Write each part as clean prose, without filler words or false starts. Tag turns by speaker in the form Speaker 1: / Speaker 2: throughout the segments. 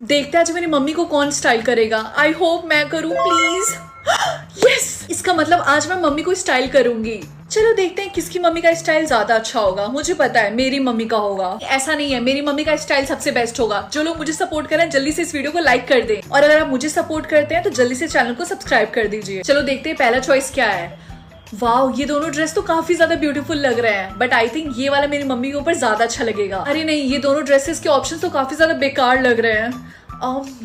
Speaker 1: देखते हैं आज मेरी मम्मी को कौन स्टाइल करेगा। आई होप मैं करूँ प्लीज। यस, इसका मतलब आज मैं मम्मी को स्टाइल करूंगी। चलो देखते हैं किसकी मम्मी का स्टाइल ज्यादा अच्छा होगा। मुझे पता है मेरी मम्मी का होगा। ऐसा नहीं है, मेरी मम्मी का स्टाइल सबसे बेस्ट होगा। जो लोग मुझे सपोर्ट कर रहे हैं जल्दी से इस वीडियो को लाइक कर दें, और अगर आप मुझे सपोर्ट करते हैं तो जल्दी से चैनल को सब्सक्राइब कर दीजिए। चलो देखते हैं पहला चॉइस क्या है। वाओ, ये दोनों ड्रेस तो काफी ज्यादा ब्यूटीफुल लग रहे हैं, बट आई थिंक ये वाला मेरी मम्मी के ऊपर ज्यादा अच्छा लगेगा। अरे नहीं, ये दोनों ड्रेसेस के ऑप्शन तो काफी ज्यादा बेकार लग रहे हैं।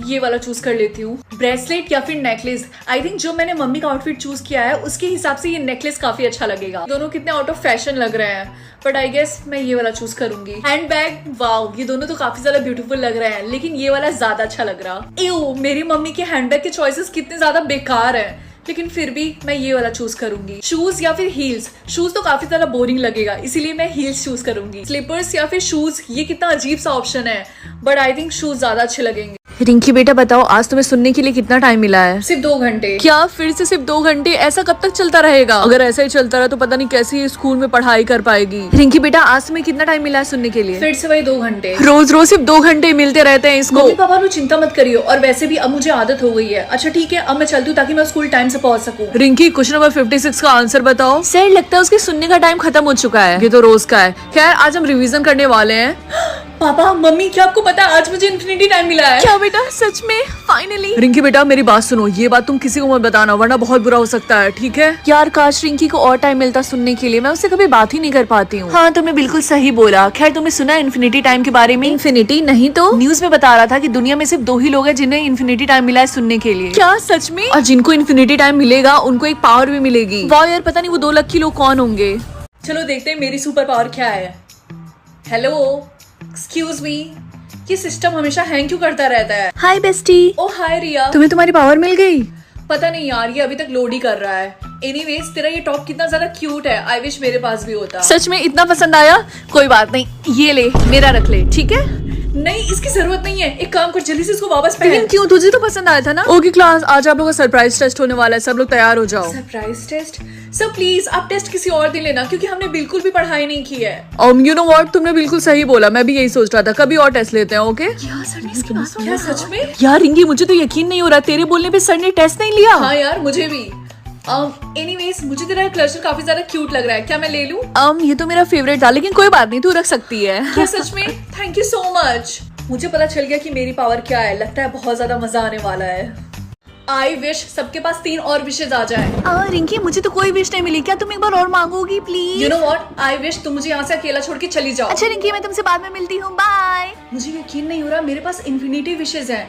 Speaker 1: ये वाला चूज कर लेती हूँ। ब्रेसलेट या फिर नेकलेस। आई थिंक जो मैंने मम्मी का आउटफिट चूज किया है उसके हिसाब से ये नेकलेस काफी अच्छा लगेगा। दोनों कितने आउट ऑफ फैशन लग रहे हैं, बट आई गेस मैं ये वाला चूज करूंगी। हैंड बैग, वाओ, ये दोनों तो काफी ज्यादा ब्यूटीफुल लग रहे हैं, लेकिन ये वाला ज्यादा अच्छा लग रहा। एओ, मेरी मम्मी के हैंड बैग के चॉइसेस कितने ज्यादा बेकार है, लेकिन फिर भी मैं ये वाला चूज करूंगी। शूज या फिर हील्स। शूज तो काफी ज्यादा बोरिंग लगेगा, इसीलिए मैं हील्स चूज करूंगी। स्लीपर्स या फिर शूज, ये कितना अजीब सा ऑप्शन है, बट आई थिंक शूज ज्यादा अच्छे लगेंगे।
Speaker 2: रिंकी बेटा बताओ, आज तुम्हें सुनने के लिए कितना टाइम मिला है?
Speaker 1: सिर्फ 2 घंटे।
Speaker 2: क्या फिर से सिर्फ 2 घंटे? ऐसा कब तक चलता रहेगा? अगर ऐसा ही चलता रहा तो पता नहीं कैसे ये स्कूल में पढ़ाई कर पाएगी। रिंकी बेटा आज तुम्हें कितना टाइम मिला है सुनने के लिए?
Speaker 1: फिर से वही 2 घंटे।
Speaker 2: रोज रोज सिर्फ 2 घंटे मिलते रहते हैं इसको।
Speaker 1: मम्मी पापा नु चिंता मत करियो, और वैसे भी अब मुझे आदत हो गई है। अच्छा ठीक है, अब मैं चलती हूँ ताकि मैं स्कूल टाइम से पहुँच सकूँ।
Speaker 2: रिंकी, क्वेश्चन नंबर 56 का आंसर बताओ। सर लगता है उसके सुनने का टाइम खत्म हो चुका है। ये तो रोज का है। खैर आज हम रिवीजन करने वाले हैं।
Speaker 1: पापा मम्मी, क्या आपको पता है आज मुझे इन्फिनिटी टाइम मिला है?
Speaker 2: क्या बेटा, सच में? फाइनली। रिंकी बेटा मेरी बात सुनो, ये बात तुम किसी को मत बताना वरना बहुत बुरा हो सकता है, ठीक है? यार काश रिंकी को और टाइम मिलता सुनने के लिए, मैं उससे कभी बात ही नहीं कर पाती हूँ। हाँ तुमने बिल्कुल सही बोला। खैर तुमने सुना इन्फिनिटी टाइम के बारे में? इन्फिनिटी नहीं तो न्यूज में बता रहा था कि दुनिया में सिर्फ 2 ही लोग हैं जिन्हें इन्फिनिटी टाइम मिला है सुनने के लिए। क्या सच में? और जिनको इन्फिनिटी टाइम मिलेगा उनको एक पावर भी मिलेगी। वाह यार, पता नहीं वो 2 लकी लोग कौन होंगे।
Speaker 1: चलो देखते हैं मेरी सुपर पावर क्या है। हेलो, एक्सक्यूज मी, ये सिस्टम हमेशा हैंग क्यों करता रहता है?
Speaker 2: हाय बेस्टी।
Speaker 1: ओ हाय रिया।
Speaker 2: तुम्हें तुम्हारी पावर मिल गई?
Speaker 1: पता नहीं यार, ये अभी तक लोड ही कर रहा है। एनीवेज, तेरा ये टॉप कितना ज्यादा क्यूट है। आई विश मेरे पास भी होता।
Speaker 2: सच में इतना पसंद आया? कोई बात नहीं, ये ले, मेरा रख ले, ठीक है?
Speaker 1: नहीं, इसकी जरूरत नहीं है। एक काम कर, जल्दी से इसको वापस पहन।
Speaker 2: लेकिन क्यों? तुझे तो पसंद आया था ना। ओके क्लास, आज आप लोगों का सरप्राइज टेस्ट होने वाला है, सब लोग तैयार हो जाओ।
Speaker 1: Surprise test? सर प्लीज आप टेस्ट किसी और दिन लेना, क्योंकि हमने बिल्कुल भी पढ़ाई नहीं की है।
Speaker 2: यू नो व्हाट, तुमने बिल्कुल सही बोला, मैं भी यही सोच रहा था। कभी और टेस्ट लेते हैं, ओके?
Speaker 1: क्या सच में?
Speaker 2: यार रिंकी, मुझे तो यकीन नहीं हो रहा, तेरे बोलने पे सर ने टेस्ट नहीं लिया।
Speaker 1: हाँ यार, मुझे भी। एनीवेज, मुझे तेरा क्लचर काफी ज्यादा क्यूट लग रहा है, क्या मैं ले लूं?
Speaker 2: ये तो मेरा फेवरेट था, लेकिन कोई बात नहीं, तू रख सकती है।
Speaker 1: क्या सच में? Thank you so much. मुझे पता चल गया कि मेरी पावर क्या है। लगता है बहुत ज्यादा मजा आने वाला है। आई विश सबके पास 3 और विशेज आ जाए।
Speaker 2: रिंकी, मुझे तो कोई विश नहीं मिली, क्या तुम एक बार और मांगोगी please?
Speaker 1: You know what, I wish तुम मुझे यहाँ से अकेला छोड़ के चली जाओ।
Speaker 2: अच्छा रिंकी, मैं तुमसे बाद में मिलती हूँ, बाय।
Speaker 1: मुझे यकीन नहीं हो रहा, मेरे पास इन्फिनिटी विशेज हैं।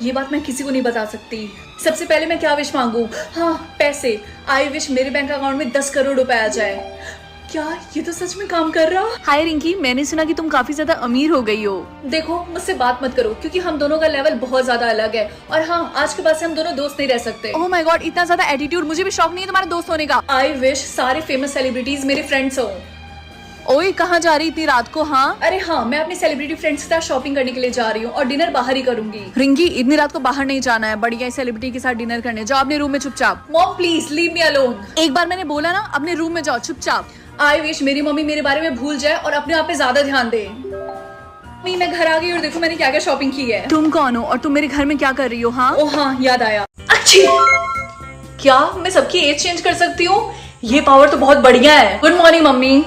Speaker 1: ये बात मैं किसी को नहीं बता सकती। सबसे पहले मैं क्या विश मांगू? हाँ, पैसे। आई विश मेरे बैंक अकाउंट में 10 करोड़ रुपए आ जाए। क्या ये तो सच में काम कर रहा?
Speaker 2: हाय रिंकी, मैंने सुना कि तुम काफी ज्यादा अमीर हो गई हो।
Speaker 1: देखो, मुझसे बात मत करो, क्योंकि हम दोनों का लेवल बहुत ज्यादा अलग है। और हाँ, आज के बाद से हम दोनों दोस्त नहीं रह सकते।
Speaker 2: ओह माय गॉड, इतना ज्यादा एटीट्यूड, मुझे भी शौक नहीं है तुम्हारे दोस्त होने का।
Speaker 1: आई विश सारे फेमस सेलिब्रिटीज मेरे फ्रेंड्स हो।
Speaker 2: ओए, कहाँ जा रही इतनी रात को? हाँ
Speaker 1: अरे हाँ, मैं अपनी सेलिब्रिटी फ्रेंड्स के साथ शॉपिंग करने के लिए जा रही हूँ, और डिनर बाहर ही करूंगी।
Speaker 2: रिंकी, इतनी रात को बाहर नहीं जाना है, बढ़िया सेलिब्रिटी के साथ डिनर करने जाओ अपने रूम में चुपचाप।
Speaker 1: Mom please leave me alone.
Speaker 2: एक बार मैंने बोला ना, अपने रूम में जाओ चुपचाप।
Speaker 1: आई विश मेरी मम्मी मेरे बारे में भूल जाए और अपने आप पे ज्यादा ध्यान दे। मम्मी, मैं घर आ गई और देखो मैंने क्या क्या शॉपिंग की है।
Speaker 2: तुम कौन हो और तुम मेरे घर में क्या कर रही हो? हाँ
Speaker 1: ओ हाँ, याद आया। अच्छी, क्या मैं सबकी एज चेंज कर सकती हूँ? ये पावर तो बहुत बढ़िया है। Good morning mummy.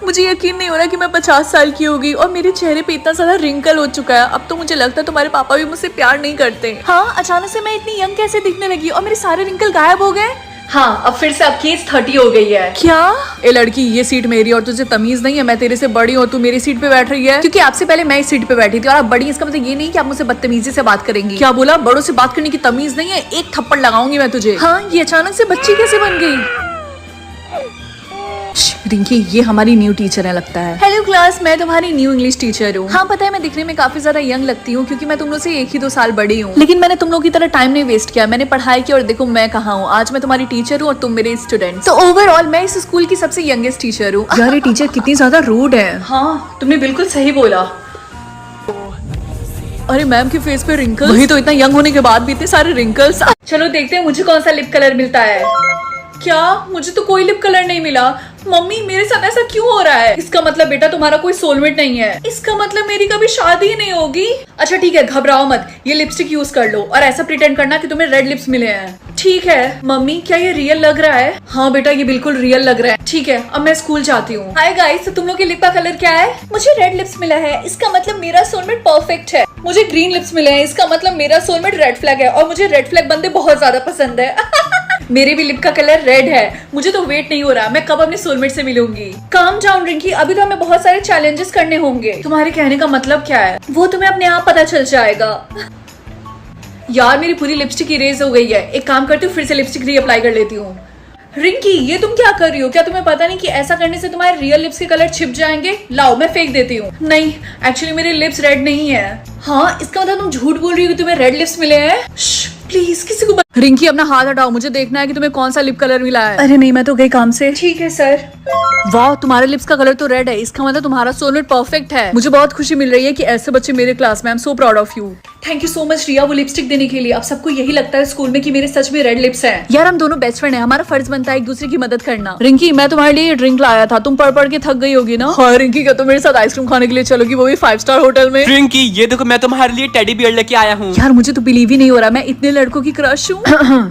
Speaker 2: मुझे यकीन नहीं हो रहा कि मैं 50 साल की होगी और मेरे चेहरे पे इतना ज्यादा रिंकल हो चुका है। अब तो मुझे लगता है तुम्हारे पापा भी मुझसे प्यार नहीं करते। हाँ, अचानक से मैं इतनी यंग कैसे दिखने लगी और मेरे सारे रिंकल गायब हो गए।
Speaker 1: हाँ, अब फिर से आपकी एज 30 हो गई है।
Speaker 2: क्या? ए लड़की, ये सीट मेरी और तुझे तमीज नहीं है? मैं तेरे से बड़ी हूँ, तू मेरी सीट पे बैठ रही है, क्योंकि आपसे पहले मैं इस सीट पे बैठी थी और आप बड़ी। इसका मतलब ये नहीं कि आप मुझसे बदतमीजी से बात करेंगी। क्या बोला? बड़ों से बात करने की तमीज नहीं है? एक थप्पड़ लगाऊंगी मैं तुझे। हाँ, ये अचानक से बच्ची कैसे बन गई? रिंकी, ये हमारी न्यू टीचर है लगता है। हेलो क्लास, मैं तुम्हारी न्यू इंग्लिश टीचर हूँ। हाँ पता है, मैं दिखने में काफी ज्यादा यंग लगती हूँ क्योंकि मैं तुम लोग से 1 ही 2 साल बड़ी हूँ, लेकिन मैंने तुम लोग की तरह टाइम नहीं वेस्ट किया। मैंने पढ़ाई की और देखो मैं कहाँ हूँ। आज मैं तुम्हारी टीचर हूँ और तुम मेरे स्टूडेंट। तो ओवरऑल मैं इस स्कूल की सबसे यंगेस्ट टीचर हूँ। यार ये टीचर कितनी ज्यादा रूड है।
Speaker 1: हाँ, तुमने बिल्कुल सही बोला।
Speaker 2: अरे मैम के फेस पे रिंकल्स, वही तो, इतना यंग होने के बाद भी इतने सारे रिंकल्स।
Speaker 1: चलो देखते हैं मुझे कौन सा लिप कलर मिलता है। क्या? मुझे तो कोई लिप कलर नहीं मिला। मम्मी मेरे साथ ऐसा क्यों हो रहा है? इसका मतलब बेटा तुम्हारा कोई सोलमेट नहीं है। इसका मतलब मेरी कभी शादी ही नहीं होगी। अच्छा ठीक है, घबराओ मत, ये लिपस्टिक यूज कर लो और ऐसा प्रिटेंड करना कि तुम्हें रेड लिप्स मिले हैं। ठीक है मम्मी, क्या ये रियल लग रहा है? हाँ बेटा, ये बिल्कुल रियल लग रहा है। ठीक है, अब मैं स्कूल जाती हूँ। हाय गाइस, तो तुम लोग के लिप का कलर क्या है? मुझे रेड लिप्स मिला है, इसका मतलब मेरा सोलमेट परफेक्ट है। मुझे ग्रीन लिप्स मिले हैं, इसका मतलब मेरा सोलमेट रेड फ्लैग है और मुझे रेड फ्लैग बंदे बहुत ज्यादा पसंद है। मेरे भी लिप का कलर रेड है। मुझे तो वेट नहीं हो रहा, मैं कब अपने सोलमेट से मिलूंगी। काम डाउन रिंकी, अभी तो हमें बहुत सारे चैलेंजेस करने होंगे। तुम्हारे कहने का मतलब क्या है? वो तुम्हें अपने आप पता चल जाएगा। यार मेरी पूरी लिपस्टिक इरेज हो गई है। एक काम करती हूँ, फिर से लिपस्टिक रीअप्लाई कर लेती हूँ। रिंकी ये तुम क्या कर रही हो? क्या तुम्हें पता नहीं कि ऐसा करने से तुम्हारे रियल लिप्स के कलर छिप जाएंगे? लाओ मैं फेंक देती हूँ। नहीं, एक्चुअली मेरे लिप्स रेड नहीं है। हाँ, इसका मतलब तुम झूठ बोल रही हो कि तुम्हें रेड लिप्स मिले हैं? प्लीज किसी को
Speaker 2: रिंकी अपना हाथ हटाओ, मुझे देखना है कि तुम्हें कौन सा लिप कलर मिला है।
Speaker 1: अरे नहीं, मैं तो गई काम से। ठीक है सर।
Speaker 2: वाह, तुम्हारे लिप्स का कलर तो रेड है, इसका मतलब तुम्हारा सोलमेट परफेक्ट है। मुझे बहुत खुशी मिल रही है कि ऐसे बच्चे मेरे क्लास में। I am so proud of you.
Speaker 1: Thank you so much Riya, वो लिपस्टिक देने के लिए। अब सबको यही लगता है स्कूल में कि मेरे सच में रेड लिप्स हैं।
Speaker 2: यार हम दोनों बेस्ट फ्रेंड हैं, हमारा फर्ज बनता है एक दूसरे की मदद करना। रिंकी मैं तुम्हारे लिए ये ड्रिंक लाया था, तुम पढ़ पढ़ के थक गई होगी ना? हाँ रिंकी, क्या तुम मेरे साथ आइसक्रीम खाने के लिए चलोगी, वो भी 5 स्टार होटल में?
Speaker 3: रिंकी ये देखो, मैं तुम्हारे लिए टेडी बियर लेके आया हूँ।
Speaker 2: यार मुझे तो बिलीव ही नहीं हो रहा, मैं इतने लड़कों की क्रश हूँ।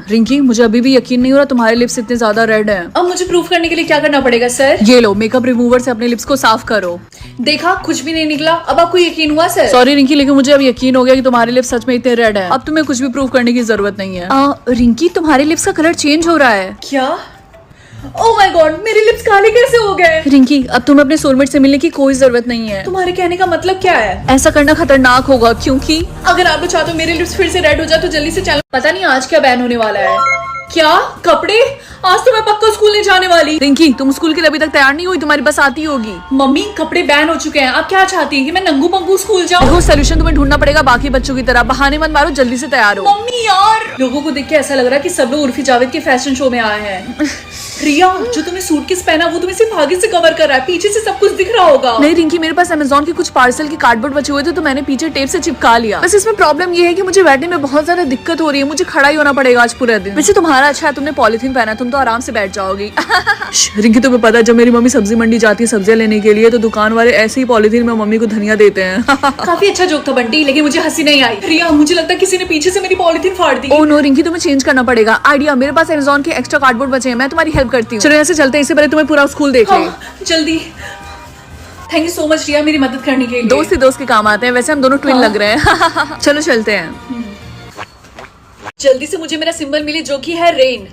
Speaker 2: रिंकी मुझे अभी भी यकीन नहीं हो रहा तुम्हारे लिप्स इतने ज्यादा रेड हैं।
Speaker 1: अब मुझे प्रूफ करने के लिए क्या करना पड़ेगा सर?
Speaker 2: ये लो, मेकअप रिमूवर से अपने लिप्स को साफ करो।
Speaker 1: देखा, कुछ भी नहीं निकला। अब आपको यकीन हुआ सर?
Speaker 2: सॉरी रिंकी, लेकिन मुझे अब यकीन हो गया कि तुम्हारे लिप्स सच में इतने रेड हैं। अब तुम्हें कुछ भी प्रूव करने की जरूरत नहीं है। रिंकी तुम्हारे लिप्स का कलर चेंज हो रहा है।
Speaker 1: क्या? ओह माय गॉड, मेरे लिप्स काले कैसे हो गए?
Speaker 2: रिंकी अब तुम्हें अपने सोलमेट से मिलने की कोई जरूरत नहीं है।
Speaker 1: तुम्हारे कहने का मतलब क्या है?
Speaker 2: ऐसा करना खतरनाक होगा, क्योंकि
Speaker 1: अगर आप लोग चाहते हो मेरे लिप्स फिर से रेड हो जाए तो जल्दी से चैनल। पता नहीं आज क्या बैन होने वाला है। क्या कपड़े? आज तो मैं पक्का स्कूल नहीं जाने वाली।
Speaker 2: रिंकी तुम स्कूल के लिए अभी तक तैयार नहीं हुई, तुम्हारी बस आती होगी।
Speaker 1: मम्मी कपड़े बैन हो चुके हैं, आप क्या चाहती हैं कि मैं नंगू पंगू स्कूल जाऊँ?
Speaker 2: देखो सोल्यूशन तुम्हें ढूंढना पड़ेगा बाकी बच्चों की तरह, बहाने मत मारो, जल्दी से तैयार हो।
Speaker 1: मम्मी यार, लोगों को देख के ऐसा लग रहा है कि सब लोग उर्फी जावेद के फैशन शो में आए हैं। रिया, जो तुमने सूटकेस पहना वो तुम्हें सिर्फ आगे से कवर कर रहा है, पीछे से सब कुछ दिख रहा होगा।
Speaker 2: नहीं रिंकी, मेरे पास अमेज़न के कुछ पार्सल के कार्डबोर्ड बचे हुए थे तो मैंने पीछे टेप से चिपका लिया। बस इसमें प्रॉब्लम ये है कि मुझे बैठने में बहुत ज्यादा दिक्कत हो रही है, मुझे खड़ा ही होना पड़ेगा आज पूरे दिन। वैसे तुम्हारा अच्छा है, तुमने पॉलिथीन पहना, तुम तो आराम से बैठ जाओगी। रिंकी तुम्हें पता है जब मेरी मम्मी सब्जी मंडी जाती है सब्जियां लेने के लिए तो दुकान वाले ऐसे ही पॉलिथीन में मम्मी को धनिया देते हैं।
Speaker 1: काफी अच्छा जोक था बंटी, लेकिन मुझे हंसी नहीं आई। रिया मुझे लगता है किसी ने पीछे से मेरी पॉलिथीन फाड़ दी।
Speaker 2: ओह नो रिंकी, तुम्हें चेंज करना पड़ेगा आइडिया। मेरे पास अमेज़न के एक्स्ट्रा कार्डबोर्ड बचे हैं, मैं तुम्हारी हेल्प करती हूँ। चलो यहाँ से चलते हैं, इससे पहले तुम्हें पूरा स्कूल देख ले।
Speaker 1: हाँ, जल्दी। थैंक यू सो मच रिया, मेरी मदद करने के लिए।
Speaker 2: दोस्त ही दोस्त के काम आते हैं, वैसे हम दोनों ट्विन लग रहे हैं। चलो चलते हैं।
Speaker 1: जल्दी से मुझे मेरा सिंबल मिले जो कि है रेन।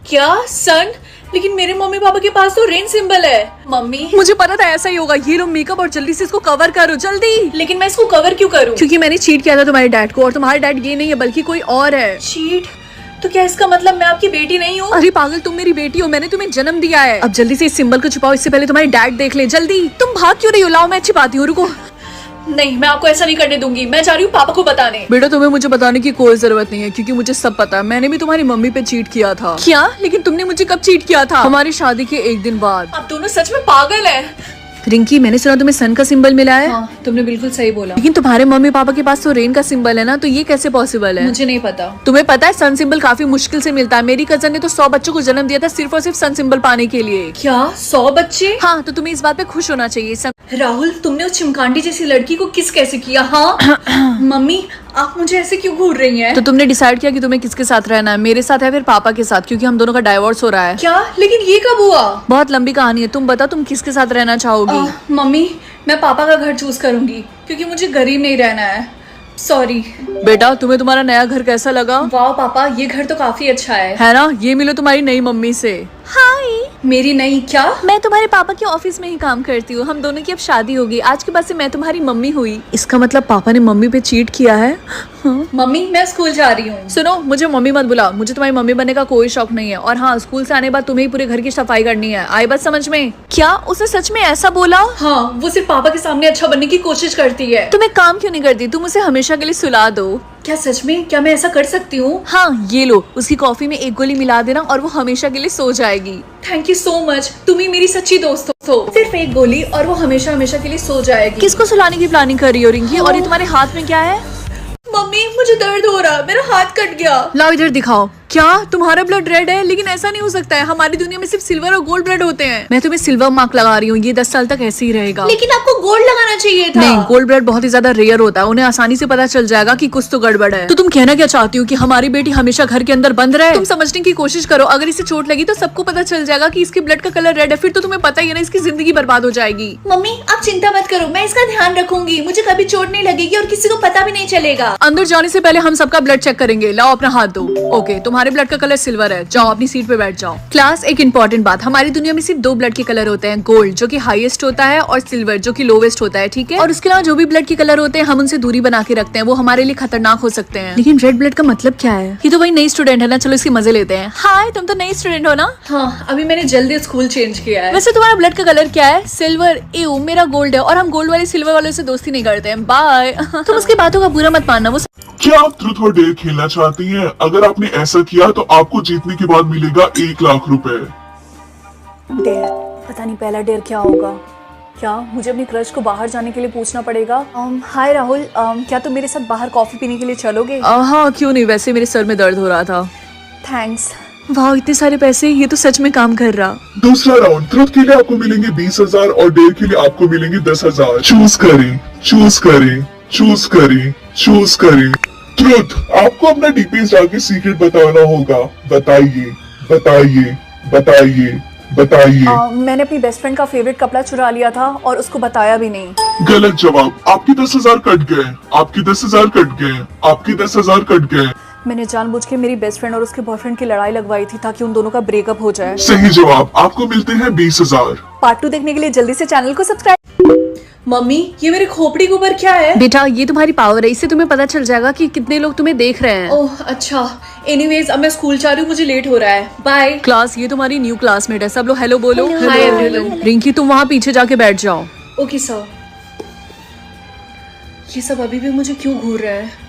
Speaker 1: क्या सन? लेकिन मेरे मम्मी पापा के पास तो रेन सिंबल है। मम्मी
Speaker 2: मुझे पता था ऐसा ही होगा। ये लो मेकअप और जल्दी से इसको कवर करो, जल्दी।
Speaker 1: लेकिन मैं इसको कवर क्यों करूं?
Speaker 2: क्योंकि मैंने चीट किया था तुम्हारे डैड को, और तुम्हारा डैड ये नहीं है बल्कि कोई और है।
Speaker 1: चीट? तो क्या इसका मतलब मैं आपकी बेटी नहीं हूँ?
Speaker 2: अरे पागल, तुम मेरी बेटी हो, मैंने तुम्हें जन्म दिया है। अब जल्दी से इस सिंबल को छुपाओ, इससे पहले तुम्हारे डैड देख ले। जल्दी। तुम भाग क्यों रही हो? लाओ मैं छिपाती हूँ, रुको।
Speaker 1: नहीं, मैं आपको ऐसा नहीं करने दूंगी। मैं जा रही हूँ पापा को बताने।
Speaker 2: बेटा तुम्हें मुझे बताने की कोई जरूरत नहीं है क्योंकि मुझे सब पता है। मैंने भी तुम्हारी मम्मी पे चीट किया था। क्या? लेकिन तुमने मुझे कब चीट किया था? हमारी शादी के 1 दिन बाद।
Speaker 1: आप दोनों सच में पागल हैं।
Speaker 2: रिंकी मैंने सुना तुम्हें सन का सिंबल मिला है।
Speaker 1: हाँ, तुमने बिल्कुल सही बोला।
Speaker 2: लेकिन तुम्हारे मम्मी पापा के पास तो रेन का सिंबल है ना, तो ये कैसे पॉसिबल है?
Speaker 1: मुझे नहीं पता।
Speaker 2: तुम्हें पता है सन सिंबल काफी मुश्किल से मिलता है। मेरी कजन ने तो 100 बच्चों को जन्म दिया था सिर्फ और सिर्फ सन सिंबल पाने के लिए।
Speaker 1: क्या 100 बच्चे?
Speaker 2: हाँ, तो तुम्हें इस बात पे खुश होना चाहिए।
Speaker 1: राहुल, तुमने उस चिमकांडी जैसी लड़की को किस कैसे किया? हाँ मम्मी, आप मुझे ऐसे क्यों घूर रही हैं?
Speaker 2: तो तुमने डिसाइड किया कि तुम्हें किसके साथ रहना है, मेरे साथ या फिर पापा के साथ, क्योंकि हम दोनों का डाइवोर्स हो रहा है।
Speaker 1: क्या? लेकिन ये कब हुआ?
Speaker 2: बहुत लंबी कहानी है, तुम बताओ तुम किसके साथ रहना चाहोगी?
Speaker 1: मम्मी, मैं पापा का घर चूज करूंगी क्योंकि मुझे गरीब नहीं रहना है। सॉरी।
Speaker 2: बेटा तुम्हें तुम्हारा नया घर कैसा लगा?
Speaker 1: वाह पापा, ये घर तो काफी अच्छा है
Speaker 2: ना? ये मिलो तुम्हारी नई मम्मी से। हाय।
Speaker 1: मेरी नई? क्या?
Speaker 2: मैं तुम्हारे पापा के ऑफिस में ही काम करती हूँ, हम दोनों की अब शादी होगी। आज के बाद से मैं तुम्हारी मम्मी हुई। इसका मतलब पापा ने मम्मी पे चीट किया है। हाँ।
Speaker 1: मम्मी मैं स्कूल जा रही हूँ।
Speaker 2: सुनो, मुझे मम्मी मत बुलाओ, मुझे तुम्हारी मम्मी बनने का कोई शौक नहीं है। और हाँ, स्कूल से आने बाद तुम्हें ही पूरे घर की सफाई करनी है, आई बात समझ में? क्या उसने सच में ऐसा बोला?
Speaker 1: हाँ, वो सिर्फ पापा के सामने अच्छा बनने की कोशिश करती है।
Speaker 2: तुम एक काम क्यों नहीं करती, तुम उसे हमेशा के लिए सुला दो।
Speaker 1: क्या सच में? क्या मैं ऐसा कर सकती हूँ?
Speaker 2: हाँ, ये लो, उसकी कॉफी में 1 गोली मिला देना और वो हमेशा के लिए सो जाएगी।
Speaker 1: थैंक यू सो मच, तुम ही मेरी सच्ची दोस्त हो। सिर्फ 1 गोली और वो हमेशा हमेशा के लिए सो जाएगी।
Speaker 2: किसको सुलाने की प्लानिंग कर रही हो रिंकी? और ये तुम्हारे हाथ में क्या है?
Speaker 1: मम्मी मुझे दर्द हो रहा है, मेरा हाथ कट गया।
Speaker 2: लाओ इधर दिखाओ। क्या तुम्हारा ब्लड रेड है? लेकिन ऐसा नहीं हो सकता है, हमारी दुनिया में सिर्फ सिल्वर और गोल्ड ब्लड होते हैं। मैं तुम्हें सिल्वर मार्क लगा रही हूँ, ये 10 साल तक ऐसे ही रहेगा।
Speaker 1: लेकिन आपको गोल्ड लगाना चाहिए था।
Speaker 2: नहीं, गोल्ड ब्लड बहुत ही ज्यादा रेयर होता है, उन्हें आसानी से पता चल जाएगा कि कुछ तो गड़बड़ है। तो तुम कहना क्या चाहती हो कि हमारी बेटी हमेशा घर के अंदर बंद रहे? तुम समझने की कोशिश करो, अगर इसे चोट लगी तो सबको पता चल जाएगा कि इसके ब्लड का कलर रेड है, फिर तो तुम्हें पता ही है ना, इसकी जिंदगी बर्बाद हो जाएगी।
Speaker 1: मम्मी आप चिंता मत करो, मैं इसका ध्यान रखूंगी, मुझे कभी चोट नहीं लगेगी और किसी को पता भी नहीं चलेगा।
Speaker 2: अंदर जाने से पहले हम सबका ब्लड चेक करेंगे। लाओ अपना हाथ दो। ओके, तुम्हारे ब्लड का कलर सिल्वर है, जाओ अपनी सीट पे बैठ जाओ। क्लास, एक इंपॉर्टेंट बात, हमारी दुनिया में सिर्फ 2 ब्लड के कलर होते हैं, गोल्ड जो कि हाईएस्ट होता है और सिल्वर जो कि लोवेस्ट होता है, ठीक है? और उसके अलावा जो भी ब्लड के कलर होते हैं हम उनसे दूरी बना के रखते हैं, वो हमारे लिए खतरनाक हो सकते हैं। लेकिन रेड ब्लड का मतलब क्या है? ये तो वही नई स्टूडेंट है ना, चलो इसके मजे लेते हैं। हाय, तुम तो नई स्टूडेंट हो ना?
Speaker 1: हाँ, अभी मैंने जल्दी स्कूल चेंज किया है।
Speaker 2: वैसे तुम्हारा ब्लड का कलर क्या है? सिल्वर। एव, मेरा गोल्ड है और हम गोल्ड वाले सिल्वर वालों से दोस्ती नहीं करते हैं। बाय। तुम उसकी बातों का बुरा मत मानना। वो
Speaker 4: क्या आप ट्रूथ और डेयर खेलना चाहती हैं? अगर आपने ऐसा किया तो आपको जीतने के बाद मिलेगा 1 लाख रुपए।
Speaker 2: डेयर, पता नहीं पहला डेयर क्या होगा। क्या मुझे अपनी क्रश को बाहर जाने के लिए पूछना पड़ेगा? हाय राहुल, क्या तुम मेरे साथ बाहर कॉफी पीने के लिए चलोगे? हाँ, क्यों नहीं, वैसे मेरे सर में दर्द हो रहा था। थैंक्स। वाह, इतने सारे पैसे, ये तो सच में काम कर रहा।
Speaker 4: दूसरा राउंड, ट्रूथ के लिए आपको मिलेंगे 20,000 और डेयर के लिए आपको मिलेंगे 10,000। चूज करें, चूज करें, चूज करें, चूज करें। ट्रूथ, आपको अपना डीपीएस जाके सीक्रेट बताना होगा। बताइए, बताइए, बताइए, बताइए।
Speaker 2: मैंने अपनी बेस्ट फ्रेंड का फेवरेट कपड़ा चुरा लिया था और उसको बताया भी नहीं।
Speaker 4: गलत जवाब। आपके 10,000 कट गए, आपके 10,000 कट गए, आपके 10,000 कट गए।
Speaker 2: मैंने जानबूझ के मेरी बेस्ट फ्रेंड और उसके बॉयफ्रेंड की लड़ाई लगवाई थी ताकि उन दोनों का ब्रेकअप हो जाए।
Speaker 4: सही जवाब। आपको मिलते हैं 20,000।
Speaker 2: पार्ट 2 देखने के लिए जल्दी से चैनल को सब्सक्राइब।
Speaker 1: मम्मी ये मेरे खोपड़ी के ऊपर क्या है?
Speaker 2: बेटा, ये तुम्हारी पावर है, इससे तुम्हें पता चल जाएगा कि कितने लोग तुम्हें देख रहे हैं।
Speaker 1: ओह अच्छा, एनीवेज अब मैं स्कूल जा रही हूँ, मुझे लेट हो रहा है। बाय।
Speaker 2: क्लास, ये तुम्हारी न्यू क्लासमेट है, सब लोग हेलो बोलो।
Speaker 1: Hi, everyone.
Speaker 2: रिंकी, तुम वहाँ पीछे जाके बैठ जाओ।
Speaker 1: Okay sir. ये सब अभी भी मुझे क्यों घूर रहा है?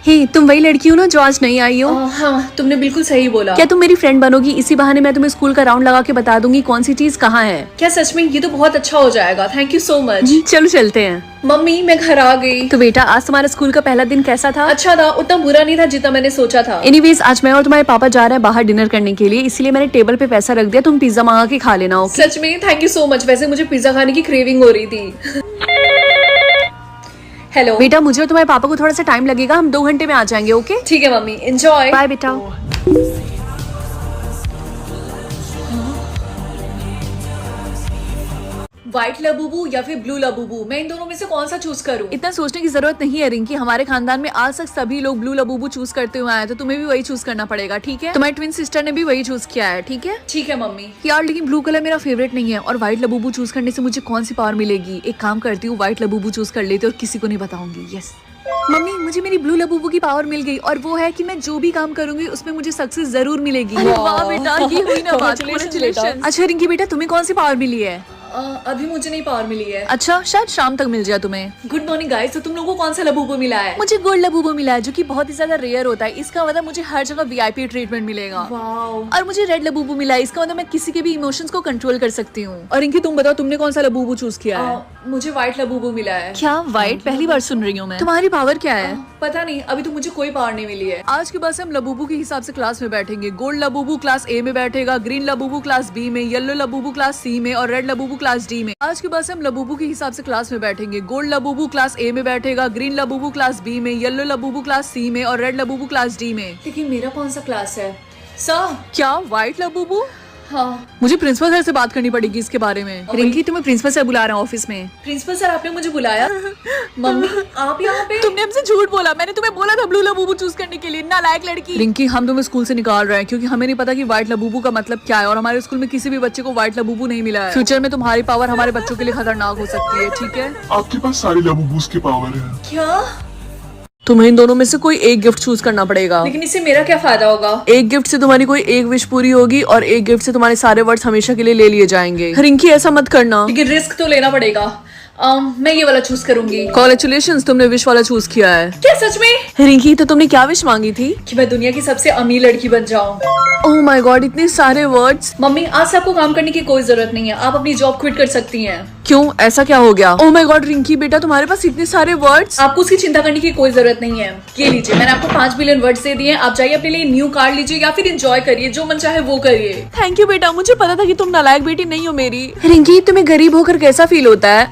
Speaker 2: हे, तुम वही लड़की हो ना जो आज नहीं आई हो?
Speaker 1: हाँ, तुमने बिल्कुल सही बोला।
Speaker 2: क्या तुम मेरी फ्रेंड बनोगी? इसी बहाने मैं तुम्हें स्कूल का राउंड लगा के बता दूंगी कौन सी चीज कहाँ है।
Speaker 1: क्या सच में? ये तो बहुत अच्छा हो जाएगा, थैंक यू सो मच।
Speaker 2: चलो चलते हैं।
Speaker 1: मम्मी मैं घर आ गई।
Speaker 2: तो बेटा, आज तुम्हारा स्कूल का पहला दिन कैसा था?
Speaker 1: अच्छा था, उतना बुरा नहीं था जितना मैंने सोचा था।
Speaker 2: एनीवेज, आज मैं और तुम्हारे पापा जा रहे हैं बाहर डिनर करने के लिए, इसलिए मैंने टेबल पे पैसा रख दिया, तुम पिज्जा मंगा के खा लेना। ओके?
Speaker 1: सच में थैंक यू सो मच। वैसे मुझे पिज्जा खाने की क्रेविंग हो रही थी। हेलो
Speaker 2: बेटा, मुझे और तुम्हारे पापा को थोड़ा सा टाइम लगेगा, हम 2 घंटे में आ जाएंगे। ओके?
Speaker 1: ठीक है मम्मी, एंजॉय।
Speaker 2: बाय बेटा।
Speaker 1: व्हाइट लबूबू या फिर ब्लू लबूबू, मैं इन दोनों में से कौन सा चूज करूं?
Speaker 2: इतना सोचने की जरूरत नहीं है रिंकी, हमारे खानदान में आज तक सभी लोग ब्लू लबूबू चूज करते हुए आए, तो तुम्हें भी वही चूज करना पड़ेगा, ठीक है? तुम्हारी ट्विन सिस्टर ने भी वही चूज किया है, ठीक है?
Speaker 1: ठीक है मम्मी।
Speaker 2: यार, लेकिन ब्लू कलर मेरा फेवरेट नहीं है और व्हाइट लबूबू चूज करने से मुझे कौन सी पावर मिलेगी? एक काम करती हूँ, व्हाइट लबूबू चूज कर लेती हूँ और किसी को नहीं बताऊंगी। यस मम्मी, मुझे मेरी ब्लू लबूबू की पावर मिल गई और वो है कि मैं जो भी काम करूंगी उसमें मुझे सक्सेस जरूर मिलेगी। वाह बेटा, ये हुई ना बात। Congratulations। अच्छा रिंकी बेटा, तुम्हें कौन सी पावर मिली है?
Speaker 1: अभी मुझे नहीं पावर मिली है।
Speaker 2: अच्छा, शायद शाम तक मिल जाए तुम्हें।
Speaker 1: गुड मॉर्निंग गाइस, तो तुम लोगों को कौन सा लबूबू मिला है?
Speaker 2: मुझे गोल्ड लबूबू मिला है जो कि बहुत ही ज्यादा रेयर होता है, इसका मतलब मुझे हर जगह वीआईपी ट्रीटमेंट मिलेगा।
Speaker 1: वाओ।
Speaker 2: और मुझे रेड लबूबू मिला है, इसका मतलब मैं किसी के भी इमोशंस को कंट्रोल कर सकती हूँ। और रिंकी तुम बताओ, तुमने कौन सा लबूबू चूज किया है?
Speaker 1: मुझे व्हाइट लबूबू मिला है।
Speaker 2: क्या व्हाइट? पहली बार सुन रही हूँ मैं। तुम्हारी पावर क्या है?
Speaker 1: पता नहीं, अभी तो मुझे कोई पावर नहीं मिली है।
Speaker 2: आज के बाद से हम लबूबू के हिसाब से क्लास में बैठेंगे। गोल्ड लबूबू क्लास ए में बैठेगा, ग्रीन लबूबू क्लास बी में, येलो लबूबू क्लास सी में और रेड लबूबू क्लास डी में। आज के बाद से हम लबूबू के हिसाब से क्लास में बैठेंगे। गोल्ड लबूबू क्लास ए में बैठेगा, ग्रीन लबूबू क्लास बी में, येलो लबूबू क्लास सी में और रेड लबूबू क्लास डी में।
Speaker 1: लेकिन मेरा कौन सा क्लास है? सर।
Speaker 2: क्या व्हाइट लबूबू?
Speaker 1: हाँ।
Speaker 2: मुझे प्रिंसिपल सर से बात करनी पड़ेगी इसके बारे में। रिंकी, तुम्हें प्रिंसिपल सर बुला रहे हैं ऑफिस में।
Speaker 1: प्रिंसिपल सर आपने मुझे बुलाया? मम्मी आप यहाँ पे?
Speaker 2: तुमने हमसे झूठ बोला, मैंने तुम्हें बोला था ब्लू लबूबू चूज करने के लिए, नालायक लड़की। रिंकी, हम तुम्हें स्कूल से निकाल रहे हैं क्योंकि हमें नहीं पता कि व्हाइट लबूबू का मतलब क्या है और हमारे स्कूल में किसी भी बच्चे को व्हाइट लबूबू नहीं मिला है। फ्यूचर में तुम्हारी पावर हमारे बच्चों के लिए खतरनाक हो सकती है, ठीक है?
Speaker 4: आपके पास सारे लबूबूस की पावर है।
Speaker 1: क्या?
Speaker 2: तुम्हें इन दोनों में से कोई एक गिफ्ट चूज करना पड़ेगा।
Speaker 1: लेकिन इससे मेरा क्या फायदा होगा?
Speaker 2: एक गिफ्ट से तुम्हारी कोई एक विश पूरी होगी और एक गिफ्ट से तुम्हारे सारे वर्ड्स हमेशा के लिए ले लिए जाएंगे। रिंकी, ऐसा मत करना।
Speaker 1: लेकिन रिस्क तो लेना पड़ेगा। मैं ये वाला चूज करूंगी।
Speaker 2: कॉन्ग्रेचुलेशन, तुमने विश वाला चूज किया है।
Speaker 1: क्या सच में?
Speaker 2: रिंकी, तो तुमने क्या विश मांगी थी?
Speaker 1: कि मैं दुनिया की सबसे अमीर लड़की बन जाऊं।
Speaker 2: ओह माय गॉड, इतने सारे वर्ड्स।
Speaker 1: मम्मी, आज से आपको काम करने की कोई जरूरत नहीं है, आप अपनी जॉब क्विट कर सकती हैं।
Speaker 2: क्यों, ऐसा क्या हो गया? ओह माय गॉड रिंकी बेटा, तुम्हारे पास इतने सारे वर्ड्स।
Speaker 1: आपको उसकी चिंता करने की कोई जरूरत नहीं है। ये लीजिए, मैंने आपको 5 बिलियन वर्ड्स दे दिए हैं। आप जाइए अपने लिए न्यू कार्ड लीजिए या फिर एंजॉय करिए, जो मन चाहे वो करिए।
Speaker 2: थैंक यू बेटा, मुझे पता था कि तुम नालायक बेटी नहीं हो मेरी। रिंकी, तुम्हें गरीब होकर कैसा फील होता है?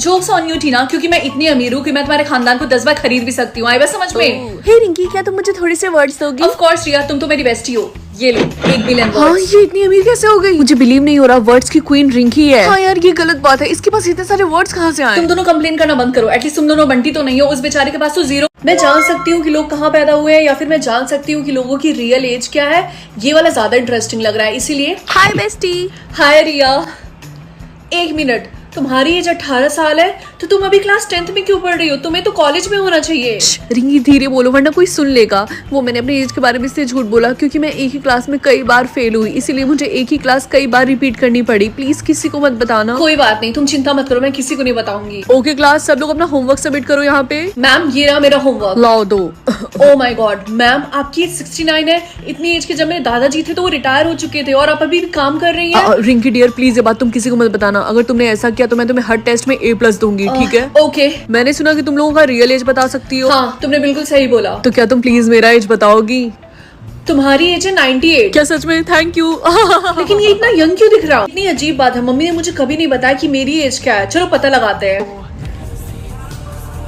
Speaker 1: जोक्स ऑन यू टीना, क्योंकि मैं इतनी अमीर हूँ कि मैं तुम्हारे खानदान को 10 बार खरीद भी सकती हूँ। आई बस समझ में?
Speaker 2: हे रिंकी, क्या तुम मुझे थोड़े से वर्ड्स दोगी?
Speaker 1: ऑफ कोर्स रिया, तुम तो मेरी बेस्टी हो। ये लो 1 बिलियन
Speaker 2: हाँ,
Speaker 1: वर्ड्स।
Speaker 2: ये इतनी अमीर कैसे हो गई? मुझे बिलीव नहीं हो रहा, वर्ड्स की क्वीन रिंकी है। हाँ यार, ये गलत बात है, इसके पास इतने सारे वर्ड्स कहाँ से आए?
Speaker 1: तुम दोनों कंप्लेन करना बंद करो। एटलीस्ट तुम दोनों बंटी तो नहीं हो, उस बेचारे के पास तो 0। मैं जान सकती हूँ कि लोग कहाँ पैदा हुए हैं, या फिर मैं जान सकती हूँ कि लोगों की रियल एज क्या है। ये वाला ज्यादा इंटरेस्टिंग लग रहा है, इसीलिए।
Speaker 2: हाय बेस्टी।
Speaker 1: हाय रिया, 1 मिनट, तुम्हारी एज 18 साल है तो तुम अभी क्लास 10th में क्यों पढ़ रही हो? तुम्हें तो कॉलेज में होना चाहिए।
Speaker 2: रिंकी धीरे बोलो वरना कोई सुन लेगा। वो मैंने अपनी एज के बारे में इसलिए झूठ बोला क्योंकि मैं एक ही क्लास में कई बार फेल हुई, इसीलिए मुझे एक ही क्लास कई बार रिपीट करनी पड़ी। प्लीज किसी को मत बताना।
Speaker 1: कोई बात नहीं, तुम चिंता मत करो, मैं किसी को नहीं बताऊंगी।
Speaker 2: ओके क्लास, सब लोग अपना होमवर्क सबमिट करो यहाँ पे।
Speaker 1: मैम, ये रहा मेरा होमवर्क।
Speaker 2: लाओ दो।
Speaker 1: ओ माय गॉड मैम, आपकी एज 69 है। इतनी एज के जब मेरे दादाजी थे तो वो रिटायर हो चुके थे और आप अभी भी काम कर रही हैं।
Speaker 2: रिंकी डियर प्लीज ये बात तुम किसी को मत बताना। अगर तुमने ऐसा किया तो मैं तुम्हें हर टेस्ट में A+ दूंगी, ठीक है?
Speaker 1: ओके।
Speaker 2: मैंने सुना कि तुम लोगों का रियल एज बता सकती हो।
Speaker 1: हाँ, तुमने बिल्कुल सही बोला।
Speaker 2: तो क्या तुम प्लीज मेरा एज बताओगी?
Speaker 1: तुम्हारी एज है 98।
Speaker 2: क्या सच में? Thank you.
Speaker 1: लेकिन ये इतना यंग क्यों दिख रहा? इतनी अजीब बात है, मम्मी ने मुझे कभी नहीं बताया कि मेरी एज क्या है। चलो पता लगाते हैं।